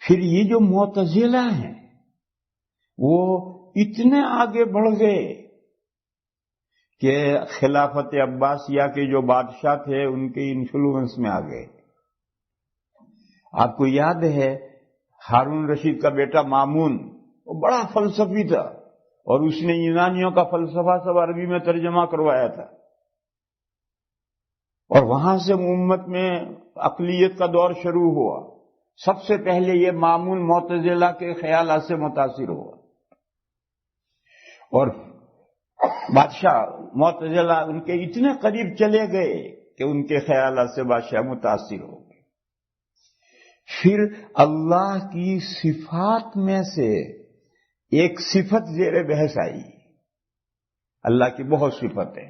پھر یہ جو معتزلہ ہیں وہ اتنے آگے بڑھ گئے کہ خلافت عباسیہ کے جو بادشاہ تھے ان کے انفلوئنس میں آ گئے. آپ کو یاد ہے ہارون رشید کا بیٹا مامون وہ بڑا فلسفی تھا اور اس نے یونانیوں کا فلسفہ سب عربی میں ترجمہ کروایا تھا، اور وہاں سے امت میں عقلیت کا دور شروع ہوا. سب سے پہلے یہ مامون معتزلہ کے خیالات سے متاثر ہوا، اور بادشاہ معتزلہ ان کے اتنے قریب چلے گئے کہ ان کے خیالات سے بادشاہ متاثر ہو گئے. پھر اللہ کی صفات میں سے ایک صفت زیر بحث آئی. اللہ کی بہت صفتیں،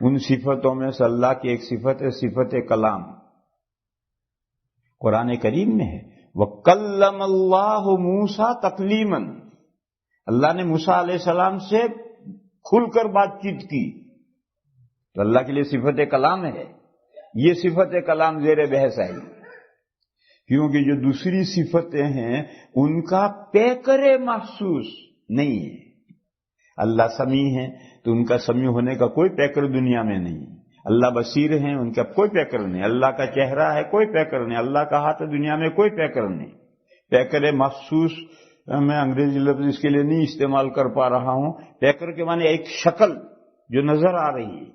ان صفتوں میں سے اللہ کی ایک صفت ہے صفت کلام. قرآن کریم میں ہے وَكَلَّمَ اللَّهُ مُوسَىٰ تَكْلِيمًا، اللہ نے موسیٰ علیہ السلام سے کھل کر بات چیت کی، تو اللہ کے لیے صفت کلام ہے. یہ صفت کلام زیر بحث آئی کیونکہ جو دوسری صفتیں ہیں ان کا پیکر محسوس نہیں ہے. اللہ سمیع ہے تو ان کا سمیع ہونے کا کوئی پیکر دنیا میں نہیں. اللہ بصیر ہیں، ان کا کوئی پیکر نہیں. اللہ کا چہرہ ہے، کوئی پیکر نہیں. اللہ کا ہاتھ دنیا میں کوئی پیکر نہیں. پیکر محسوس میں انگریزی لفظ اس کے لیے نہیں استعمال کر پا رہا ہوں. پیکر کے معنی ایک شکل جو نظر آ رہی ہے.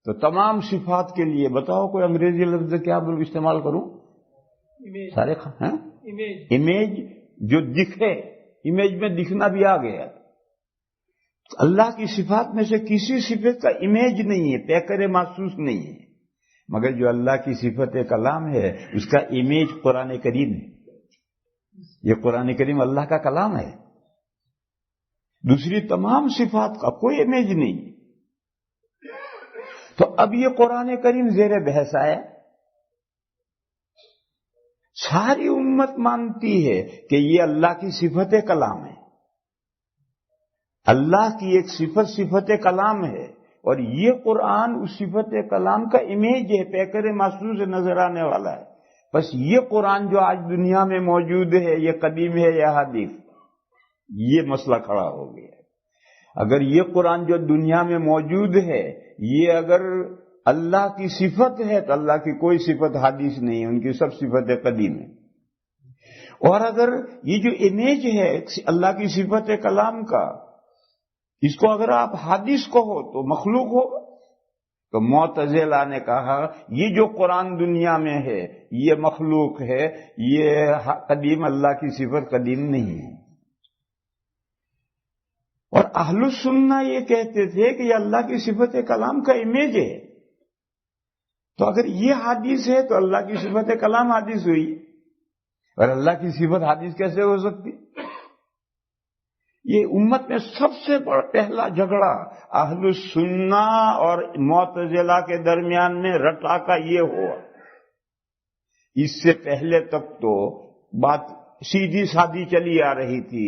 تو تمام صفات کے لیے بتاؤ کوئی انگریزی لفظ کیا استعمال کروں؟ سارے امیج جو دکھے، امیج میں دکھنا بھی آ گیا. اللہ کی صفات میں سے کسی صفت کا امیج نہیں ہے، پیکر محسوس نہیں ہے. مگر جو اللہ کی صفت کلام ہے اس کا امیج قرآن کریم ہے. یہ قرآن کریم اللہ کا کلام ہے. دوسری تمام صفات کا کوئی امیج نہیں. تو اب یہ قرآن کریم زیر بحث آیا. ساری امت مانتی ہے کہ یہ اللہ کی صفت کلام ہے. اللہ کی ایک صفت کلام ہے، اور یہ قرآن اس صفت کلام کا امیج ہے، پیکر محسوس نظر آنے والا ہے. بس یہ قرآن جو آج دنیا میں موجود ہے یہ قدیم ہے یا حدیث؟ یہ مسئلہ کھڑا ہو گیا. اگر یہ قرآن جو دنیا میں موجود ہے یہ اگر اللہ کی صفت ہے تو اللہ کی کوئی صفت حدیث نہیں، ان کی سب صفتیں قدیم ہیں. اور اگر یہ جو امیج ہے اللہ کی صفت کلام کا، اس کو اگر آپ حدیث کہو تو مخلوق ہوگا. تو معتزلہ نے کہا یہ جو قرآن دنیا میں ہے یہ مخلوق ہے، یہ قدیم اللہ کی صفت قدیم نہیں ہے. اور اہل السنہ یہ کہتے تھے کہ یہ اللہ کی صفت کلام کا امیج ہے. تو اگر یہ حدیث ہے تو اللہ کی صفت کلام حدیث ہوئی، اور اللہ کی صفت حدیث کیسے ہو سکتی؟ یہ امت میں سب سے بڑا پہلا جھگڑا اہل السنہ اور معتزلہ کے درمیان میں رٹا کا یہ ہوا. اس سے پہلے تک تو بات سیدھی سادھی چلی آ رہی تھی.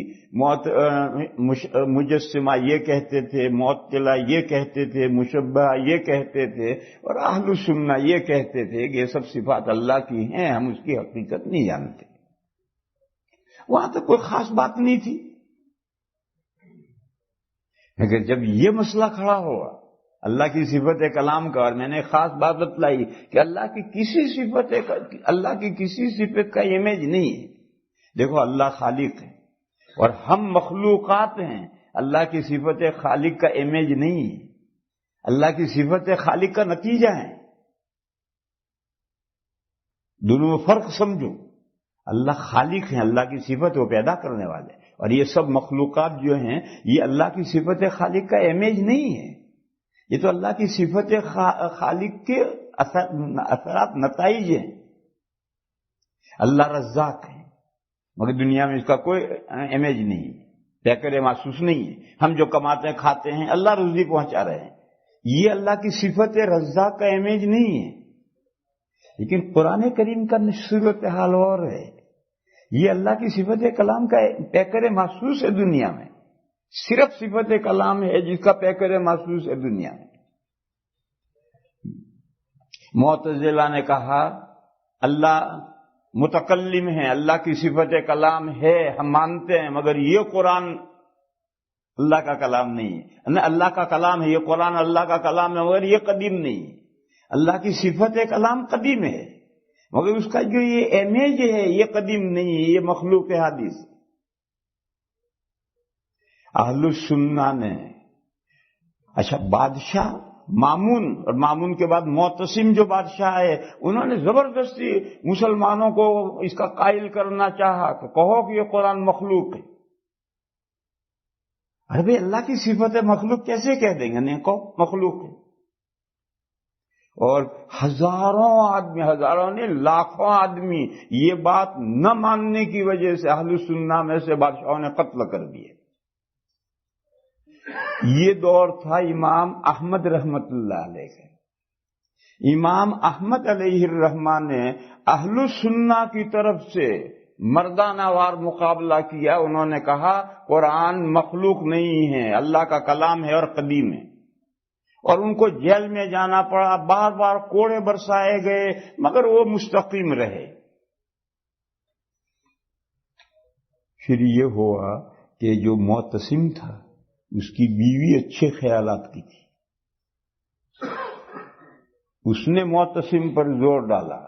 مجسمہ یہ کہتے تھے، معطلہ یہ کہتے تھے، مشبہ یہ کہتے تھے، اور اہل السنہ یہ کہتے تھے کہ یہ سب صفات اللہ کی ہیں، ہم اس کی حقیقت نہیں جانتے. وہاں تو کوئی خاص بات نہیں تھی. لیکن جب یہ مسئلہ کھڑا ہوا اللہ کی صفت کلام کا، اور میں نے خاص بات بتلائی کہ اللہ کی کسی صفت کا امیج نہیں ہے. دیکھو اللہ خالق ہے اور ہم مخلوقات ہیں. اللہ کی صفت خالق کا امیج نہیں ہے، اللہ کی صفت خالق کا نتیجہ ہے. دونوں میں فرق سمجھو. اللہ خالق ہیں، اللہ کی صفت وہ پیدا کرنے والے، اور یہ سب مخلوقات جو ہیں یہ اللہ کی صفت خالق کا امیج نہیں ہے. یہ تو اللہ کی صفت خالق کے اثرات نتائج ہیں. اللہ رزاق ہے مگر دنیا میں اس کا کوئی امیج نہیں، پیکر محسوس نہیں ہے. ہم جو کماتے ہیں کھاتے ہیں اللہ روزی پہنچا رہے ہیں، یہ اللہ کی صفت رزاق کا امیج نہیں ہے. لیکن قرآن کریم کا صورتحال اور ہے. یہ اللہ کی صفت کلام کا پیکر محسوس ہے دنیا میں. صرف صفت کلام ہے جس کا پیکر محسوس ہے دنیا میں. معتزلہ نے کہا اللہ متکلم ہیں، اللہ کی صفت کلام ہے، ہم مانتے ہیں، مگر یہ قرآن اللہ کا کلام نہیں ہے۔ اللہ کا کلام ہے، یہ قرآن اللہ کا کلام ہے، مگر یہ قدیم نہیں ہے۔ اللہ کی صفت کلام قدیم ہے، مگر اس کا جو یہ امیج ہے یہ قدیم نہیں ہے، یہ مخلوق حدیث۔ اہل السنہ نے اچھا بادشاہ مامون، اور مامون کے بعد معتصم جو بادشاہ ہے، انہوں نے زبردستی مسلمانوں کو اس کا قائل کرنا چاہا کہ کہو کہ یہ قرآن مخلوق ہے۔ ارے بھائی اللہ کی صفت مخلوق کیسے کہہ دیں گے؟ نہیں کہو مخلوق ہے۔ اور ہزاروں آدمی، ہزاروں نے لاکھوں آدمی یہ بات نہ ماننے کی وجہ سے اہل السنہ میں سے بادشاہوں نے قتل کر دیے۔ یہ دور تھا امام احمد رحمت اللہ علیہ کا۔ امام احمد علیہ الرحمہ نے اہل السنہ کی طرف سے مردانہ وار مقابلہ کیا۔ انہوں نے کہا قرآن مخلوق نہیں ہے، اللہ کا کلام ہے اور قدیم ہے، اور ان کو جیل میں جانا پڑا، بار بار کوڑے برسائے گئے، مگر وہ مستقیم رہے۔ پھر یہ ہوا کہ جو معتصم تھا اس کی بیوی اچھے خیالات کی تھی، اس نے معتصم پر زور ڈالا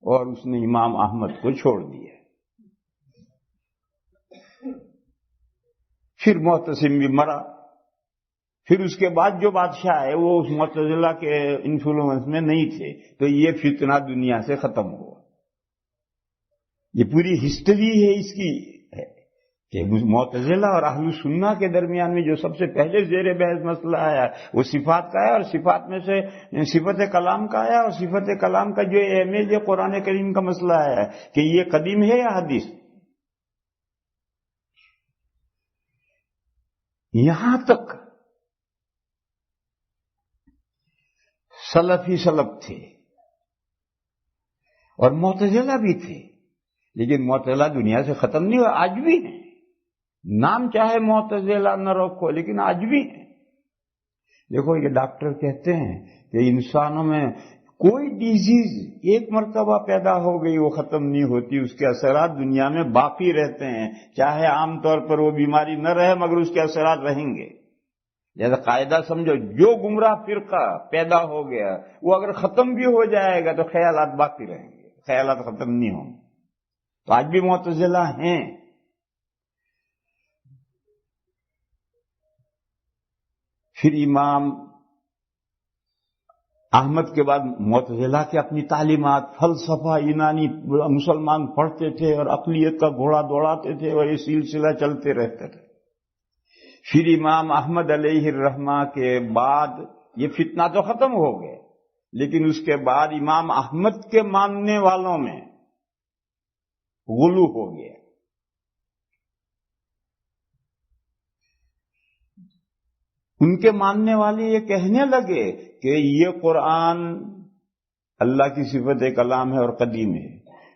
اور اس نے امام احمد کو چھوڑ دیا۔ پھر معتصم بھی مرا۔ پھر اس کے بعد جو بادشاہ ہے وہ اس معتزلہ کے انفلوئنس میں نہیں تھے، تو یہ فتنہ دنیا سے ختم ہوا۔ یہ پوری ہسٹری ہے اس کی، کہ معتزلہ اور اہل السنہ کے درمیان میں جو سب سے پہلے زیر بحث مسئلہ آیا وہ صفات کا ہے، اور صفات میں سے صفت کلام کا ہے، اور صفت کلام کا جو امیج ہے قرآن کریم کا مسئلہ آیا ہے کہ یہ قدیم ہے یا حدیث۔ یہاں تک سلفی سلف تھے اور معتزلہ بھی تھے، لیکن معتزلہ دنیا سے ختم نہیں ہوا، آج بھی ہیں۔ نام چاہے معتزلہ نہ رکھو، لیکن آج بھی ہیں۔ دیکھو یہ ڈاکٹر کہتے ہیں کہ انسانوں میں کوئی ڈیزیز ایک مرتبہ پیدا ہو گئی وہ ختم نہیں ہوتی، اس کے اثرات دنیا میں باقی رہتے ہیں، چاہے عام طور پر وہ بیماری نہ رہے مگر اس کے اثرات رہیں گے۔ جیسا قاعدہ سمجھو، جو گمراہ فرقہ پیدا ہو گیا وہ اگر ختم بھی ہو جائے گا تو خیالات باقی رہیں گے، خیالات ختم نہیں ہوں گے۔ تو آج بھی معتزلہ ہیں۔ پھر امام احمد کے بعد معتزلہ کے اپنی تعلیمات، فلسفہ یونانی مسلمان پڑھتے تھے اور عقلیت کا گھوڑا دوڑاتے تھے، اور یہ سلسلہ چلتے رہتے تھے۔ پھر امام احمد علیہ الرحمہ کے بعد یہ فتنہ تو ختم ہو گئے، لیکن اس کے بعد امام احمد کے ماننے والوں میں غلو ہو گیا۔ ان کے ماننے والے یہ کہنے لگے کہ یہ قرآن اللہ کی صفت کلام ہے اور قدیم ہے،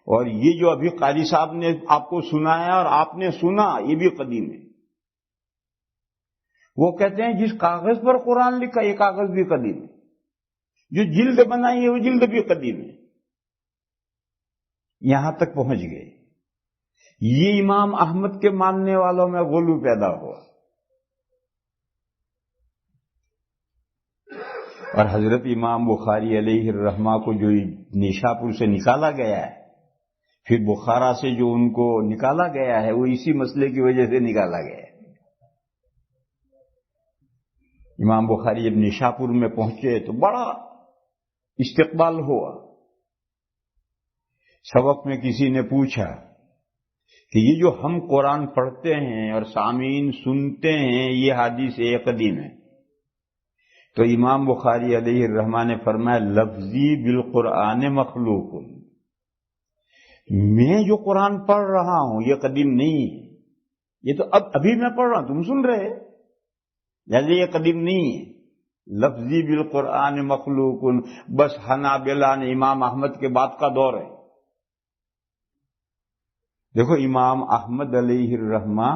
اور یہ جو ابھی قاری صاحب نے آپ کو سنایا اور آپ نے سنا یہ بھی قدیم ہے۔ وہ کہتے ہیں جس کاغذ پر قرآن لکھا یہ کاغذ بھی قدیم ہے، جو جلد بنائی ہے وہ جلد بھی قدیم ہے۔ یہاں تک پہنچ گئے۔ یہ امام احمد کے ماننے والوں میں غلو پیدا ہوا، اور حضرت امام بخاری علیہ الرحمہ کو جو نیشاپور سے نکالا گیا ہے، پھر بخارا سے جو ان کو نکالا گیا ہے، وہ اسی مسئلے کی وجہ سے نکالا گیا ہے۔ امام بخاری جب نیشاپور میں پہنچے تو بڑا استقبال ہوا۔ سبق میں کسی نے پوچھا کہ یہ جو ہم قرآن پڑھتے ہیں اور سامعین سنتے ہیں یہ حدیث قدیم ہے، تو امام بخاری علیہ الرحمہ نے فرمایا لفظی بالقرآن مخلوق، میں جو قرآن پڑھ رہا ہوں یہ قدیم نہیں ہے، یہ تو ابھی میں پڑھ رہا ہوں، تم سن رہے، لہذا یہ قدیم نہیں ہے۔ لفظی بالقرآن مخلوق بس حنابلہ نے امام احمد کے بعد کا دور ہے۔ دیکھو امام احمد علیہ الرحمہ،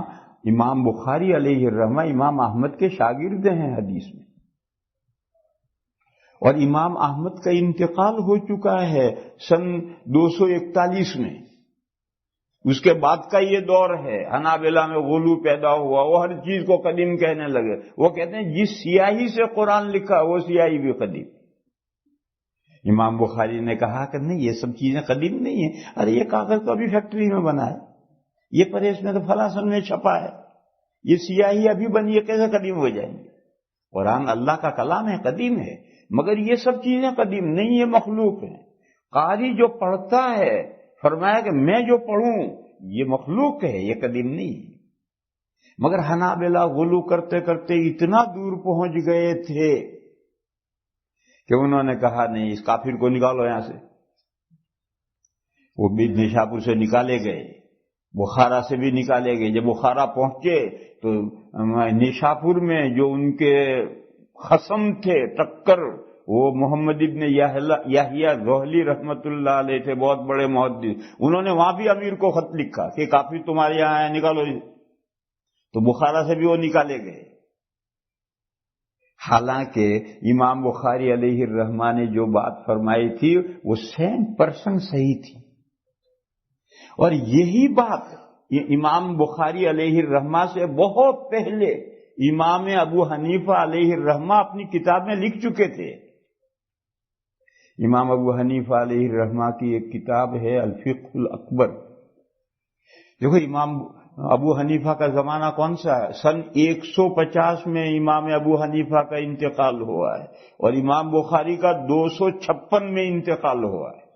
امام بخاری علیہ الرحمہ امام احمد کے شاگرد ہیں حدیث میں، اور امام احمد کا انتقال ہو چکا ہے سن 241 میں. اس کے بعد کا یہ دور ہے. حنابلہ میں غلو پیدا ہوا، وہ ہر چیز کو قدیم کہنے لگے. وہ کہتے ہیں جس سیاہی سے قرآن لکھا وہ سیاہی بھی قدیم. امام بخاری نے کہا کہ نہیں، یہ سب چیزیں قدیم نہیں ہیں. ارے یہ کاغذ تو ابھی فیکٹری میں بنا ہے، یہ پریس میں تو فلاں سن میں چھپا ہے، یہ سیاہی ابھی بنی ہے، کیسے قدیم ہو جائیں گے؟ قرآن اللہ کا کلام ہے، قدیم ہے. مگر یہ سب چیزیں قدیم نہیں، یہ مخلوق ہیں. قاری جو پڑھتا ہے، فرمایا کہ میں جو پڑھوں یہ مخلوق ہے، یہ قدیم نہیں. مگر حنابلہ غلو کرتے کرتے اتنا دور پہنچ گئے تھے کہ انہوں نے کہا نہیں، اس کافر کو نکالو یہاں سے. وہ بھی نیشاپور سے نکالے گئے، بخارا سے بھی نکالے گئے. جب بخارا پہنچے تو نیشاپور میں جو ان کے خصم تھے، ٹکر، وہ محمد ابن یحییٰ زہلی رحمت اللہ علیہ تھے، بہت بڑے محدث. انہوں نے وہاں بھی امیر کو خط لکھا کہ کافر تمہارے یہاں ہے، نکالو. تو بخارا سے بھی وہ نکالے گئے. حالانکہ امام بخاری علیہ الرحمہ نے جو بات فرمائی تھی وہ 100% صحیح تھی. اور یہی بات امام بخاری علیہ الرحمہ سے بہت پہلے امام ابو حنیفہ علیہ الرحمہ اپنی کتاب میں لکھ چکے تھے. امام ابو حنیفہ علیہ الرحمہ کی ایک کتاب ہے الفقہ الاکبر. دیکھو امام ابو حنیفہ کا زمانہ کون سا ہے؟ سن 150 میں امام ابو حنیفہ کا انتقال ہوا ہے، اور امام بخاری کا 256 میں انتقال ہوا ہے.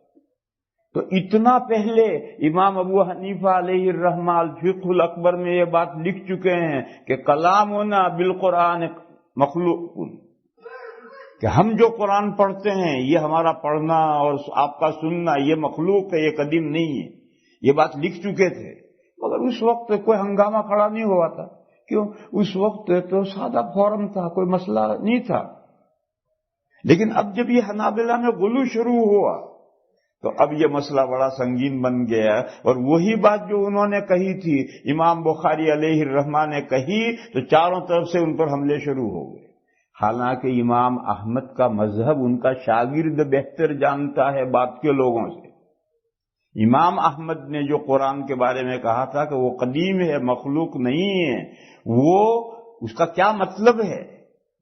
تو اتنا پہلے امام ابو حنیفہ علیہ الرحمہ الفقہ الاکبر میں یہ بات لکھ چکے ہیں کہ کلامنا بالقرآن مخلوق، کہ ہم جو قرآن پڑھتے ہیں یہ ہمارا پڑھنا اور آپ کا سننا یہ مخلوق ہے، یہ قدیم نہیں ہے. یہ بات لکھ چکے تھے. مگر اس وقت کوئی ہنگامہ کھڑا نہیں ہوا تھا. کیوں؟ اس وقت تو سادہ فورم تھا، کوئی مسئلہ نہیں تھا. لیکن اب جب یہ حنابلہ میں غلو شروع ہوا تو اب یہ مسئلہ بڑا سنگین بن گیا. اور وہی بات جو انہوں نے کہی تھی امام بخاری علیہ الرحمہ نے کہی تو چاروں طرف سے ان پر حملے شروع ہو گئے. حالانکہ امام احمد کا مذہب ان کا شاگرد بہتر جانتا ہے بات کے لوگوں سے. امام احمد نے جو قرآن کے بارے میں کہا تھا کہ وہ قدیم ہے، مخلوق نہیں ہے، وہ اس کا کیا مطلب ہے،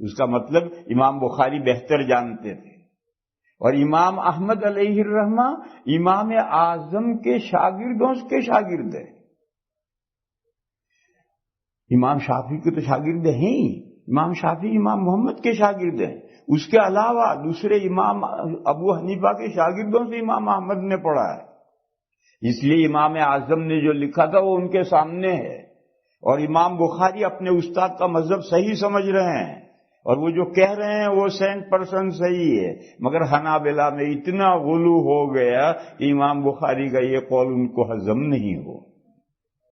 اس کا مطلب امام بخاری بہتر جانتے تھے. اور امام احمد علیہ الرحمہ امام اعظم کے شاگردوں کے شاگرد ہیں. امام شافعی کے تو شاگرد ہیں ہی. امام شافعی امام محمد کے شاگرد ہیں. اس کے علاوہ دوسرے امام ابو حنیفہ کے شاگردوں سے امام احمد نے پڑھا ہے. اس لیے امام اعظم نے جو لکھا تھا وہ ان کے سامنے ہے. اور امام بخاری اپنے استاد کا مذہب صحیح سمجھ رہے ہیں، اور وہ جو کہہ رہے ہیں وہ 100% صحیح ہے. مگر حنابلہ میں اتنا غلو ہو گیا کہ امام بخاری کا یہ قول ان کو ہضم نہیں ہو.